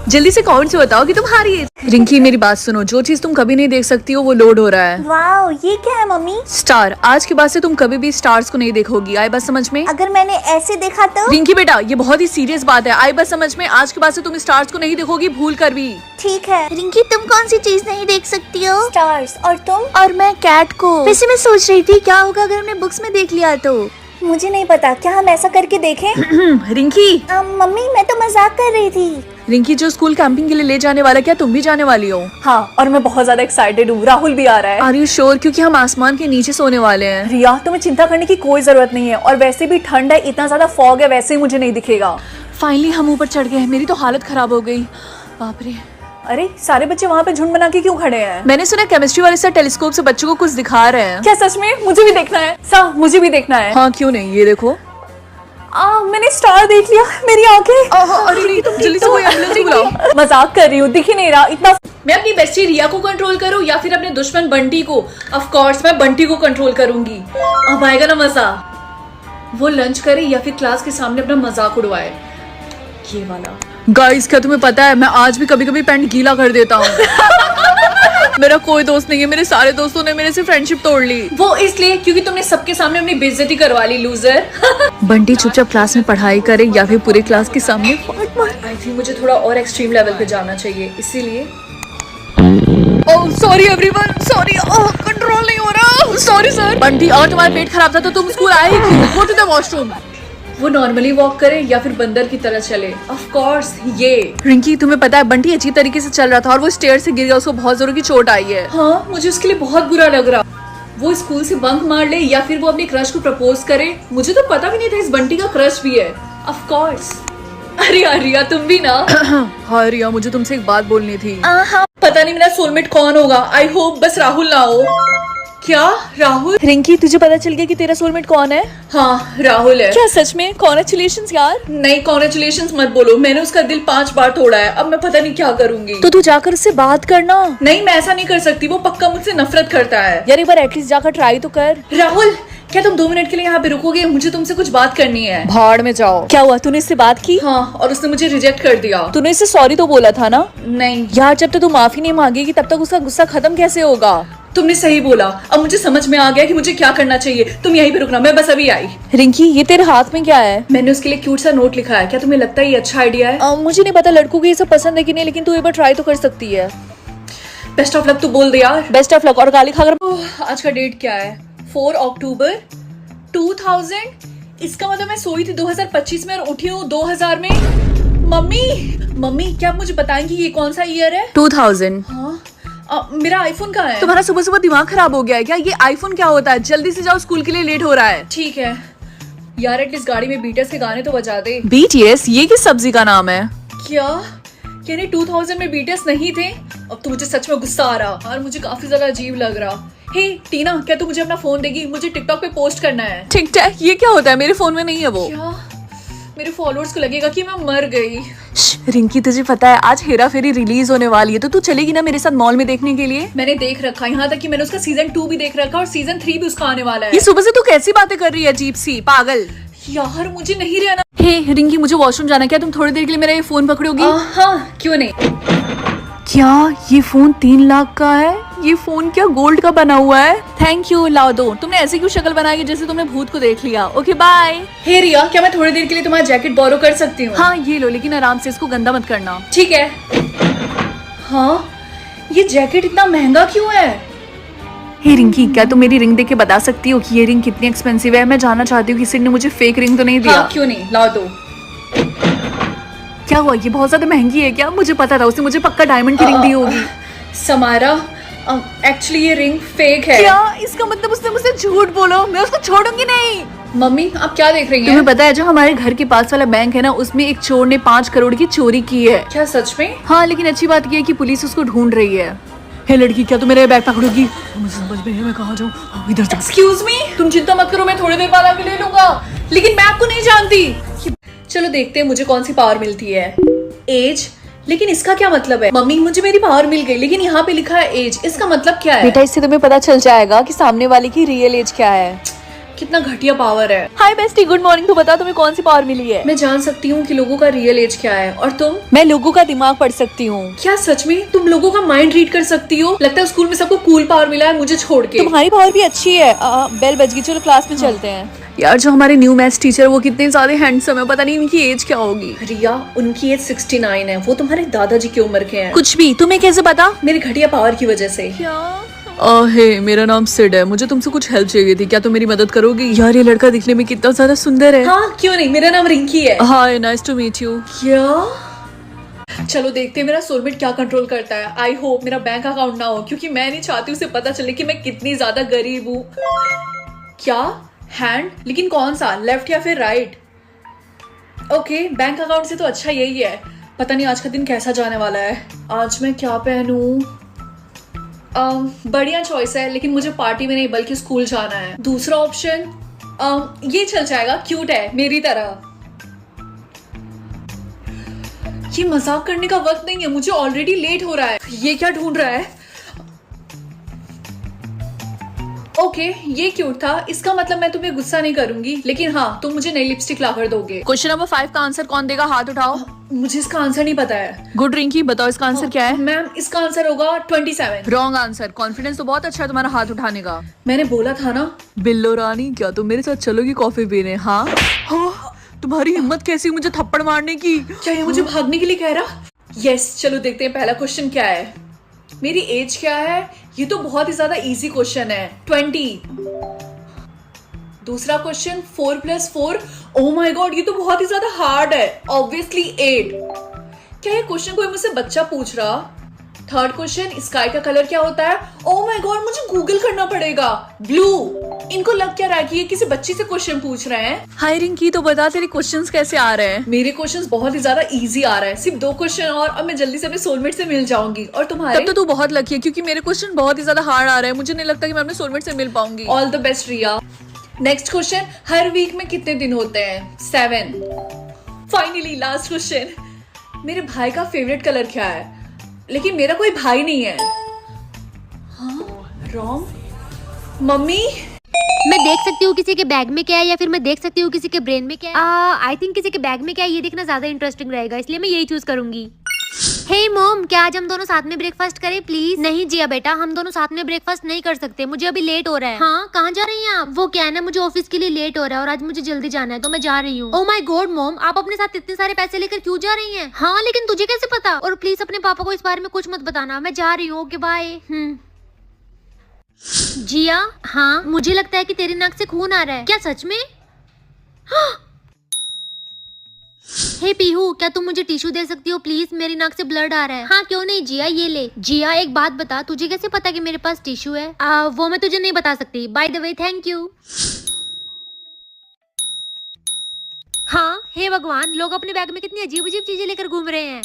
Speaker 2: जल्दी से कमेंट से बताओ कि तुम्हारी एज। रिंकी मेरी बात सुनो, जो चीज तुम कभी नहीं देख सकती हो वो लोड हो रहा है।
Speaker 5: वाओ, ये क्या है मम्मी?
Speaker 2: स्टार। आज के बाद से तुम कभी भी स्टार्स को नहीं देखोगी, आई बात समझ में?
Speaker 5: अगर मैंने ऐसे देखा तो?
Speaker 2: रिंकी बेटा, ये बहुत ही सीरियस बात है, आई बात समझ में? आज के बाद से तुम स्टार्स को नहीं देखोगी, भूल कर भी।
Speaker 5: ठीक है। रिंकी, तुम कौन सी चीज नहीं देख सकती हो? स्टार्स। और तुम? और मैं कैट को। वैसे मैं सोच रही थी क्या होगा अगर हमने बुक्स में देख लिया तो। मुझे नहीं पता, क्या हम ऐसा करके देखें?
Speaker 2: रिंकी।
Speaker 5: मम्मी, मैं तो मजाक कर रही थी।
Speaker 2: रिंकी, जो स्कूल कैंपिंग के लिए ले जाने वाला, क्या तुम भी जाने वाली हो?
Speaker 1: हाँ, और मैं बहुत ज्यादा एक्साइटेड हूँ। राहुल भी आ रहा है।
Speaker 2: Are you sure? क्योंकि हम आसमान के नीचे सोने वाले हैं।
Speaker 1: रिया, तुम्हें चिंता करने की कोई जरूरत नहीं है, और वैसे भी ठंड है, इतना ज्यादा फॉग है, वैसे ही मुझे नहीं दिखेगा।
Speaker 2: फाइनली हम ऊपर चढ़ गए। मेरी तो हालत खराब हो गई, बाप रे।
Speaker 1: अरे, सारे बच्चे वहाँ पे झुंड बना के क्यों खड़े हैं?
Speaker 2: मैंने सुना केमिस्ट्री वाले सर टेलीस्कोप से बच्चों को कुछ दिखा रहे हैं।
Speaker 1: क्या सच में? मुझे भी देखना है। मुझे भी देखना है।
Speaker 2: हाँ क्यों नहीं, ये देखो।
Speaker 1: मैंने स्टार देख लिया, मेरी आंखें।
Speaker 2: अरे नहीं, तुम जल्दी से कोई एम्बुलेंस बुलाओ।
Speaker 1: मजाक कर रही हूँ, दिख ही नहीं रहा इतना। मैं अपनी बेस्टी रिया को कंट्रोल करूँ या फिर अपने दुश्मन बंटी को? ऑफ कोर्स मैं बंटी को कंट्रोल करूंगी। अब आएगा ना मजा। वो लंच करे या फिर क्लास के सामने अपना मजाक उड़वाए। ये वाला।
Speaker 2: गाइस, क्या तुम्हें पता है मैं आज भी कभी कभी पैंट गीला कर देता हूँ। मेरा कोई दोस्त नहीं है, मेरे सारे दोस्तों ने मेरे से फ्रेंडशिप तोड़ ली।
Speaker 1: वो इसलिए क्योंकि तुमने सबके सामने अपनी बेइज्जती करवा ली, लूजर।
Speaker 2: बंटी चुपचाप क्लास में पढ़ाई करे या फिर पूरे क्लास के सामने फाट मारे।
Speaker 1: आई थिंक मुझे थोड़ा और एक्सट्रीम लेवल पे जाना चाहिए, इसीलिए।
Speaker 2: Oh sorry everyone, sorry, control नहीं हो रहा। Sorry sir. बंटी, और तुम्हारा पेट खराब था तो तुम स्कूल आए ही क्यों? Go to the washroom.
Speaker 1: वो नॉर्मली वॉक करे या फिर बंदर की तरह चले? ऑफ कोर्स ये।
Speaker 2: रिंकी, तुम्हें पता है बंटी अजीब तरीके से चल रहा था और वो स्टेयर से गिर गया, उसको बहुत जोरों की चोट आई है।
Speaker 1: हाँ, मुझे उसके लिए बहुत बुरा लग रहा। वो स्कूल से बंक मार ले या फिर वो अपने क्रश को प्रपोज करे। मुझे तो पता भी नहीं था इस बंटी का क्रश भी है। Of course. अरे यार रिया, तुम भी ना।
Speaker 2: हाँ रिया, मुझे तुमसे एक बात बोलनी थी।
Speaker 1: पता नहीं मेरा सोलमेट कौन होगा। आई होप बस राहुल ना हो। क्या राहुल?
Speaker 2: रिंकी, तुझे पता चल गया कि तेरा सोलमेट कौन है?
Speaker 1: हाँ, राहुल है।
Speaker 2: क्या सच में? कॉन्ग्रेचुलेशंस यार।
Speaker 1: नहीं, कॉन्ग्रेचुलेशंस मत बोलो, मैंने उसका दिल 5 बार तोड़ा है। अब मैं पता नहीं क्या करूंगी।
Speaker 2: तो तू जाकर उससे बात करना।
Speaker 1: नहीं, मैं ऐसा नहीं कर सकती, वो पक्का मुझसे नफरत करता है।
Speaker 2: यार एक बार एटलीस्ट जाकर ट्राई तो कर।
Speaker 1: राहुल, क्या तुम 2 मिनट के लिए यहाँ पे रुकोगे? मुझे तुमसे कुछ बात करनी है।
Speaker 2: भाड़ में जाओ। क्या हुआ, तूने इससे बात की?
Speaker 1: हाँ, और उसने मुझे रिजेक्ट कर दिया।
Speaker 2: तूने इससे सॉरी तो बोला था ना?
Speaker 1: नहीं
Speaker 2: यार, जब तक तू माफी नहीं मांगेगी तब तक उसका गुस्सा खत्म कैसे होगा?
Speaker 1: तुमने सही बोला। अब मुझे समझ में आ गया कि मुझे क्या करना चाहिए। तुम यहीं पे रुकना, मैं बस अभी आई।
Speaker 2: रिंकी, ये तेरे हाथ में क्या है?
Speaker 1: मैंने उसके लिए क्यूट सा नोट लिखा है। क्या तुम्हें लगता है ये अच्छा आइडिया है?
Speaker 2: मुझे नहीं पता लड़कों को ये सब पसंद है कि नहीं, लेकिन तू एक बार ट्राई तो कर सकती है।
Speaker 1: बेस्ट ऑफ लक तो बोल दे यार।
Speaker 2: Best of luck. और गाली खाकर।
Speaker 1: आज का डेट क्या है? 4 अक्टूबर 2000। इसका मतलब मैं सोई थी 2025 में और उठी हूँ 2000 में। मम्मी, क्या आप मुझे बताएंगी ये कौन सा ईयर है?
Speaker 2: 2000।
Speaker 1: हाँ, मेरा आईफोन कहाँ है?
Speaker 2: तुम्हारा सुबह सुबह दिमाग खराब हो गया है क्या? ये आईफोन क्या होता है? जल्दी से जाओ, स्कूल के लिए लेट हो रहा है।
Speaker 1: ठीक है। यार एटलीस्ट गाड़ी में बीटल्स के गाने तो बजा दे।
Speaker 2: BTS ये किस सब्जी का नाम है?
Speaker 1: क्या यानी 2000 में बीटीएस नहीं थे? अब तो मुझे सच में गुस्सा आ रहा और मुझे काफी ज्यादा अजीब लग रहा। हे टीना, क्या तू मुझे अपना फोन देगी? मुझे टिकटॉक पे पोस्ट करना है।
Speaker 2: ठीक ठाक, ये क्या होता है? मेरे फोन में नहीं है वो।
Speaker 1: क्या मेरे फॉलोअर्स को लगेगा कि मैं मर गई।
Speaker 2: रिंकी तुझे पता है आज हेरा फेरी रिलीज होने वाली है, तो तू चलेगी ना मेरे साथ मॉल में देखने के लिए?
Speaker 1: मैंने देख रखा, यहाँ तक कि मैंने उसका सीजन 2 भी देख रखा और सीजन 3 भी उसका आने वाला है।
Speaker 2: ये सुबह से तू कैसी बातें कर रही है अजीब सी, पागल।
Speaker 1: यार मुझे नहीं रहना।
Speaker 2: हे रिंकी, मुझे वॉशरूम जाना, क्या तुम थोड़ी देर के लिए मेरा ये फोन पकड़ोगी?
Speaker 1: हाँ क्यों नहीं।
Speaker 2: क्या ये फोन 3 लाख का है? ये फोन क्या गोल्ड का बना हुआ है? थैंक यू, लाओ दो। तुमने ऐसी क्यों शक्ल बनाई जैसे तुमने भूत को देख लिया? Okay bye.
Speaker 1: हे रिया, क्या मैं थोड़ी देर के लिए तुम्हारा जैकेट बोरो कर सकती हूँ?
Speaker 2: हाँ ये लो, लेकिन आराम से, इसको गंदा मत करना।
Speaker 1: ठीक है। हाँ ये जैकेट इतना महंगा क्यों है?
Speaker 2: हे रिंकी, क्या तुम मेरी रिंग देख के बता सकती हो कि ये रिंग कितनी एक्सपेंसिव है? मैं जानना चाहती हूँ किसी ने मुझे फेक रिंग तो नहीं दिया।
Speaker 1: हाँ क्यों नहीं, लाओ दो।
Speaker 2: क्या हुआ, ये बहुत ज्यादा महंगी है क्या? मुझे पता था, उसने मुझे पक्का डायमंड की रिंग दी होगी।
Speaker 1: समारा, एक्चुअली ये रिंग फेक है।
Speaker 2: क्या इसका मतलब उसने मुझसे झूठ बोलो? मैं उसको छोड़ूंगी नहीं।
Speaker 1: मम्मी आप क्या देख रही हैं?
Speaker 2: तुम्हें पता है जो हमारे घर के पास वाला बैंक है ना, उसमें एक चोर ने 5 करोड़ की चोरी की है।
Speaker 1: क्या सच में?
Speaker 2: हाँ, लेकिन अच्छी बात यह है कि पुलिस उसको ढूंढ रही है। हे लड़की, क्या तुम मेरे बैग पकड़ोगी? मुझे समझ में है मैं कहाँ जाऊँ। इधर जा।
Speaker 1: एक्सक्यूज मी, तुम चिंता मत करो, मैं थोड़ी देर बाद आके ले लूंगा। लेकिन मैं आपको नहीं जानती। चलो देखते हैं मुझे कौन सी पावर मिलती है। एज, लेकिन इसका क्या मतलब है? मम्मी मुझे मेरी पावर मिल गई, लेकिन यहाँ पे लिखा है एज, इसका मतलब क्या है?
Speaker 2: बेटा, इससे तुम्हें पता चल जाएगा कि सामने वाले की रियल एज क्या है।
Speaker 1: कितना घटिया पावर है।
Speaker 2: हाय बेस्टी, गुड मॉर्निंग। तो बता तुम्हें कौन सी पावर मिली है?
Speaker 1: मैं जान सकती हूँ कि लोगों का रियल एज क्या है। और तुम?
Speaker 2: मैं लोगों का दिमाग पढ़ सकती हूँ।
Speaker 1: क्या सच में तुम लोगों का माइंड रीड कर सकती हो? लगता है स्कूल में सबको कूल पावर मिला है, मुझे छोड़ के।
Speaker 2: तुम्हारी पावर भी अच्छी है। बेल बज गई, चलो क्लास में चलते हैं। यार जो हमारे न्यू मैथ्स टीचर, वो कितने ज्यादा हैंडसम है, पता नहीं इनकी एज क्या होगी।
Speaker 1: रिया, उनकी एज 69 है। वो तुम्हारे दादाजी की उम्र के हैं।
Speaker 2: कुछ भी, तुम्हें कैसे पता?
Speaker 1: मेरी घटिया पावर की वजह से।
Speaker 2: हे मेरा नाम सिड है, मुझे तुमसे कुछ हेल्प चाहिए थी, क्या तुम मेरी मदद करोगी? यार ये लड़का दिखने में कितना ज्यादा सुंदर है।
Speaker 1: हाँ क्यों नहीं, मेरा नाम रिंकी है।
Speaker 2: हाय, नाइस टू मीट यू।
Speaker 1: क्या? चलो देखते हैं मेरा सोलमेट क्या कंट्रोल करता है। आई होप मेरा बैंक अकाउंट ना हो, क्योंकि मैं नहीं चाहती उसे पता चले कि मैं कितनी ज्यादा गरीब हूँ। क्या हैंड? लेकिन कौन सा, लेफ्ट या फिर राइट? ओके, बैंक अकाउंट से तो अच्छा यही है। पता नहीं आज का दिन कैसा जाने वाला है। आज मैं क्या पहनूं? बढ़िया चॉइस है, लेकिन मुझे पार्टी में नहीं बल्कि स्कूल जाना है। दूसरा ऑप्शन ये चल जाएगा, क्यूट है मेरी तरह। ये मजाक करने का वक्त नहीं है, मुझे ऑलरेडी लेट हो रहा है। ये क्या ढूंढ रहा है? ओके, ये क्यूट था, इसका मतलब मैं तुम्हें गुस्सा नहीं करूंगी, लेकिन हाँ तुम मुझे नई लिपस्टिक ला कर दोगे।
Speaker 2: क्वेश्चन नंबर 5 का आंसर कौन देगा? हाथ उठाओ।
Speaker 1: मुझे इसका आंसर नहीं पता है।
Speaker 2: गुड रिंकी, बताओ इसका आंसर क्या है?
Speaker 1: मैम इसका आंसर होगा 27।
Speaker 2: Wrong answer. कॉन्फिडेंस तो बहुत अच्छा है तुम्हारा हाथ उठाने का।
Speaker 1: मैंने बोला था ना।
Speaker 2: बिल्लो रानी, क्या तुम मेरे साथ चलोगी कॉफी पीने? हाँ, तुम्हारी हिम्मत कैसी मुझे थप्पड़ मारने की?
Speaker 1: क्या ये मुझे भागने के लिए कह रहा? यस, चलो देखते हैं पहला क्वेश्चन क्या है। मेरी एज क्या है? ये तो बहुत ही ज्यादा इजी क्वेश्चन है, 20। दूसरा क्वेश्चन 4 + 4। ओह माय गॉड, ये तो बहुत ही ज्यादा हार्ड है। ऑब्वियसली 8। क्या ये क्वेश्चन कोई मुझसे बच्चा पूछ रहा? थर्ड क्वेश्चन, स्काई का कलर क्या होता है? ओह माय गॉड, मुझे गूगल करना पड़ेगा। ब्लू। इनको लग क्या रहा है कि ये किसी बच्ची से क्वेश्चन पूछ रहे हैं?
Speaker 2: हाय रिंकी, तो बता तेरे क्वेश्चंस कैसे आ रहे हैं?
Speaker 1: मेरे क्वेश्चंस बहुत ही ज्यादा इजी आ रहा है, सिर्फ 2 क्वेश्चन और मैं जल्दी से अपने सोलमेट से मिल जाऊंगी। और तुम्हारे?
Speaker 2: तब तो तू बहुत लकी है, क्योंकि मेरे क्वेश्चन बहुत ही ज्यादा हार्ड आ रहे हैं। मुझे नहीं लगता कि मैं अपने सोलमेट से मिल पाऊंगी।
Speaker 1: All the best Riya. Next question, हर वीक में कितने दिन होते हैं? 7। फाइनली लास्ट क्वेश्चन, मेरे भाई का फेवरेट कलर क्या है? लेकिन मेरा कोई भाई नहीं है। हाँ, रॉन्ग। मम्मी,
Speaker 6: मैं देख सकती हूँ किसी के बैग में क्या है, या फिर मैं देख सकती हूँ किसी के ब्रेन में क्या है। आई थिंक किसी के बैग में क्या है ये देखना ज्यादा इंटरेस्टिंग रहेगा, इसलिए मैं यही चूज करूंगी। हे मॉम, क्या आज हम दोनों साथ में ब्रेकफास्ट करें प्लीज? नहीं जिया बेटा, हम दोनों साथ में ब्रेकफास्ट नहीं कर सकते, मुझे अभी लेट हो रहा है। हाँ, कहाँ जा रही हैं आप? वो क्या है ना, मुझे ऑफिस के लिए लेट हो रहा है और आज मुझे जल्दी जाना है, तो मैं जा रही हूँ। ओह माय गॉड मॉम, आप अपने साथ इतने सारे पैसे लेकर क्यों जा रही हैं? हाँ, लेकिन तुझे कैसे पता? और प्लीज अपने पापा को इस बारे में कुछ मत बताना, मैं जा रही हूँ। Okay bye. जिया, हाँ मुझे लगता है कि तेरी नाक से खून आ रहा है। क्या सच में? हे पीहू, क्या तुम मुझे टिश्यू दे सकती हो प्लीज? मेरी नाक से ब्लड आ रहा है। हाँ क्यों नहीं जिया, ये ले। जिया एक बात बता, तुझे कैसे पता कि मेरे पास टिश्यू है? वो मैं तुझे नहीं बता सकती। By the way, thank you. हे भगवान, लोग अपने बैग में कितनी अजीब अजीब चीजें लेकर घूम रहे हैं।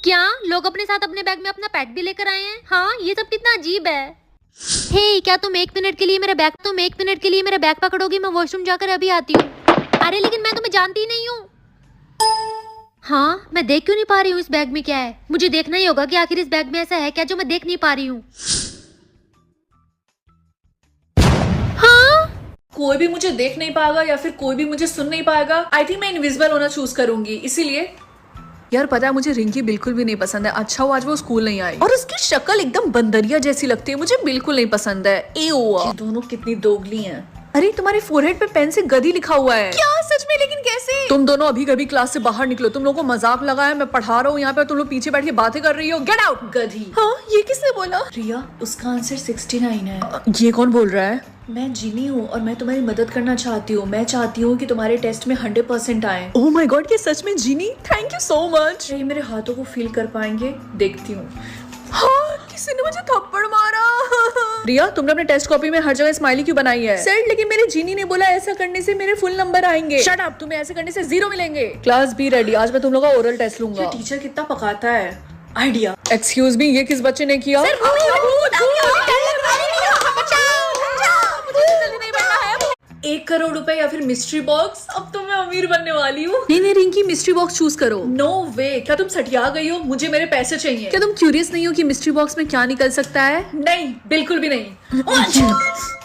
Speaker 6: क्या लोग अपने साथ अपने बैग में अपना पेट भी लेकर आए हैं? हाँ, ये सब कितना अजीब है। हे, क्या तुम एक मिनट के लिए मेरा बैग पकड़ोगी? मैं वॉशरूम जाकर अभी आती हूँ। अरे लेकिन मैं तुम्हें जानती नहीं हूँ। हाँ, मैं देख क्यों नहीं पा रही हूँ इस बैग में क्या है? मुझे देखना ही होगा कि आखिर इस बैग में ऐसा है क्या जो मैं देख नहीं पा रही हूँ।
Speaker 1: कोई भी मुझे देख नहीं पाएगा या फिर कोई भी मुझे सुन नहीं पाएगा। आई थिंक मैं इनविजिबल होना चूज करूंगी, इसीलिए।
Speaker 2: यार पता है मुझे रिंकी बिल्कुल भी नहीं पसंद है। अच्छा वो आज वो स्कूल नहीं आई और उसकी शक्ल एकदम बंदरिया जैसी लगती है, मुझे बिल्कुल नहीं पसंद है।
Speaker 1: ये दोनों कितनी दोगली हैं।
Speaker 2: अरे तुम्हारे फोरहेड पे पेन से गधी लिखा हुआ है।
Speaker 1: क्या सच में? लेकिन कैसे?
Speaker 2: तुम दोनों अभी कभी क्लास से बाहर निकलो। तुम लोगों को मजाक लगा है, मैं पढ़ा रहा हूँ यहाँ पे, तुम लोग पीछे बैठ के बातें कर रही हो। Get out.
Speaker 1: गधी।
Speaker 2: हाँ, ये किसने बोला?
Speaker 1: रिया, उसका आंसर 69 है।
Speaker 2: ये कौन बोल रहा है?
Speaker 1: मैं जीनी हूँ और मैं तुम्हारी मदद करना चाहती हूँ। मैं चाहती हूँ कि तुम्हारे टेस्ट में 100% आए।
Speaker 2: ओह माय गॉड, ये सच में genie? Thank you so much.
Speaker 1: ये मेरे हाथों को फील कर पाएंगे? देखती हूँ।
Speaker 2: हाँ, किसी ने मुझे थप्पड़ मारा। रिया, तुमने अपने टेस्ट कॉपी में हर जगह स्माइली क्यों बनाई है? सर, लेकिन मेरे जीनी ने बोला ऐसा करने से मेरे फुल नंबर आएंगे। शट अप, तुम्हें ऐसे करने से 0 मिलेंगे। क्लास बी रेडी, आज मैं तुम लोगों का ओरल टेस्ट लूंगा।
Speaker 1: टीचर कितना पकाता है। आइडिया।
Speaker 2: एक्सक्यूज मी, ये किस बच्चे ने किया?
Speaker 1: ₹1 करोड़ या फिर मिस्ट्री बॉक्स? अब तो मैं अमीर बनने वाली हूँ।
Speaker 2: नहीं रिंकी, मिस्ट्री बॉक्स चूज करो।
Speaker 1: नो वे। क्या तुम सठिया गई हो? मुझे मेरे पैसे चाहिए।
Speaker 2: क्या तुम क्यूरियस नहीं हो कि मिस्ट्री बॉक्स में क्या निकल सकता है?
Speaker 1: नहीं, बिल्कुल भी नहीं।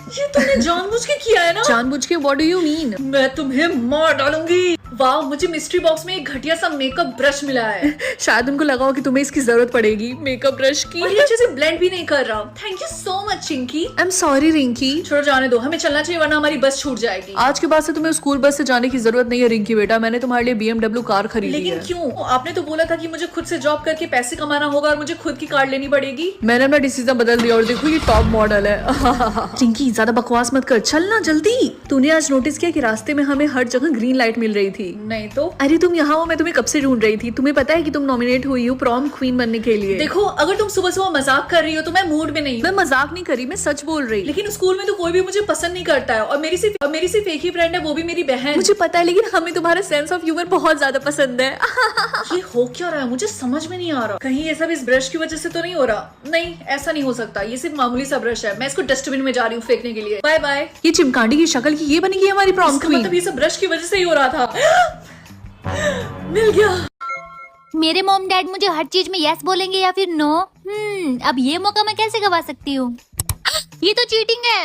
Speaker 1: ये तुमने जानबूझ के किया है ना?
Speaker 2: जानबूझ के? What do you mean?
Speaker 1: मैं तुम्हें मार डालूंगी। वाह, मुझे मिस्ट्री बॉक्स में एक घटिया सा मेकअप ब्रश मिला है।
Speaker 2: शायद उनको लगा हो कि तुम्हें इसकी जरूरत पड़ेगी, मेकअप ब्रश की।
Speaker 1: और ये अच्छे से ब्लेंड भी नहीं कर रहा। Thank you so much Chinki.
Speaker 2: I am sorry Rinki.
Speaker 1: छोड़ो, जाने दो, हमें चलना चाहिए वरना हमारी बस छूट जाएगी।
Speaker 2: आज के बाद से तुम्हें स्कूल बस से जाने की जरूरत नहीं है रिंकी बेटा, मैंने तुम्हारे लिए BMW कार खरीदी
Speaker 1: लेकिन
Speaker 2: है।
Speaker 1: क्यों? आपने तो बोला था कि मुझे खुद से जॉब करके पैसे कमाना होगा और मुझे खुद की कार लेनी पड़ेगी।
Speaker 2: मैंने अपना डिसीजन बदल दिया और देखो ये टॉप मॉडल है। रिंकी, ज्यादा बकवास मत कर, चलना जल्दी। तूने आज नोटिस किया कि रास्ते में हमें हर जगह ग्रीन लाइट मिल रही थी?
Speaker 1: नहीं तो।
Speaker 2: अरे तुम यहाँ हो, मैं तुम्हें कब से ढूंढ रही थी। तुम्हें पता है कि तुम नॉमिनेट हुई हो प्रॉम क्वीन बनने के लिए।
Speaker 1: देखो, अगर तुम सुबह सुबह मजाक कर रही हो तो मैं मूड में नहीं
Speaker 2: मैं
Speaker 1: हूँ।
Speaker 2: मजाक नहीं करी, मैं सच बोल रही।
Speaker 1: लेकिन स्कूल में तो कोई भी मुझे पसंद नहीं करता है और मेरी सिर्फ एक ही फ्रेंड है, वो भी मेरी बहन।
Speaker 2: मुझे पता है, लेकिन हमें तुम्हारा सेंस ऑफ ह्यूमर बहुत ज्यादा पसंद है।
Speaker 1: ये हो क्या रहा है? मुझे समझ में नहीं आ रहा। कहीं ये सब इस ब्रश की वजह से तो नहीं हो रहा? नहीं, ऐसा नहीं हो सकता। ये सिर्फ मामूली सा ब्रश है। मैं इसको डस्टबिन में जा रही हूँ फेंकने के लिए। Bye bye.
Speaker 2: ये चिमकांडी की शक्ल की ये बनेगी हमारी प्रॉम क्वीन।
Speaker 1: मतलब ये सब ब्रश की वजह से ही हो रहा था। मिल गया।
Speaker 6: मेरे मॉम डैड मुझे हर चीज में यस बोलेंगे या फिर नो। अब ये मौका मैं कैसे गवा सकती हूँ? ये तो चीटिंग है।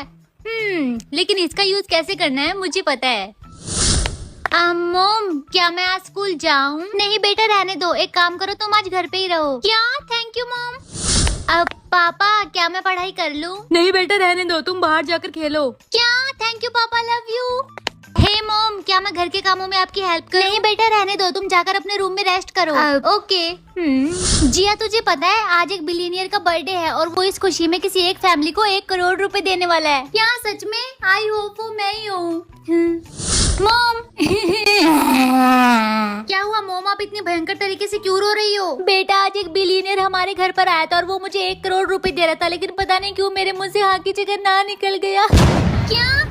Speaker 6: लेकिन इसका यूज कैसे करना है मुझे पता है। मॉम, क्या मैं आज स्कूल जाऊँ? नहीं बेटा, रहने दो। एक काम करो, तुम आज घर पे ही रहो। क्या? Thank you mom. अब पापा, क्या मैं पढ़ाई कर लूँ?
Speaker 2: नहीं बेटा, रहने दो, तुम बाहर जाकर खेलो।
Speaker 6: क्या? थैंक यू पापा, लव यू। हे मॉम, क्या मैं घर के कामों में आपकी हेल्प करूं? नहीं बेटा, रहने दो, तुम जाकर अपने रूम में रेस्ट करो। ओके। जिया, तुझे पता है आज एक बिलियनियर का बर्थडे है और वो इस खुशी में किसी एक फैमिली को 1 करोड़ रुपए देने वाला है। क्या सच में? आई होप वो मैं ही हूँ। मॉम। क्या हुआ मॉम, आप इतनी भयंकर तरीके से क्यों रो रही हो? बेटा, आज एक बिलियनियर हमारे घर पर आया था और वो मुझे 1 करोड़ रुपए दे रहा था, लेकिन पता नहीं क्यों मेरे मुंह से हाँ की जगह ना निकल गया। क्या?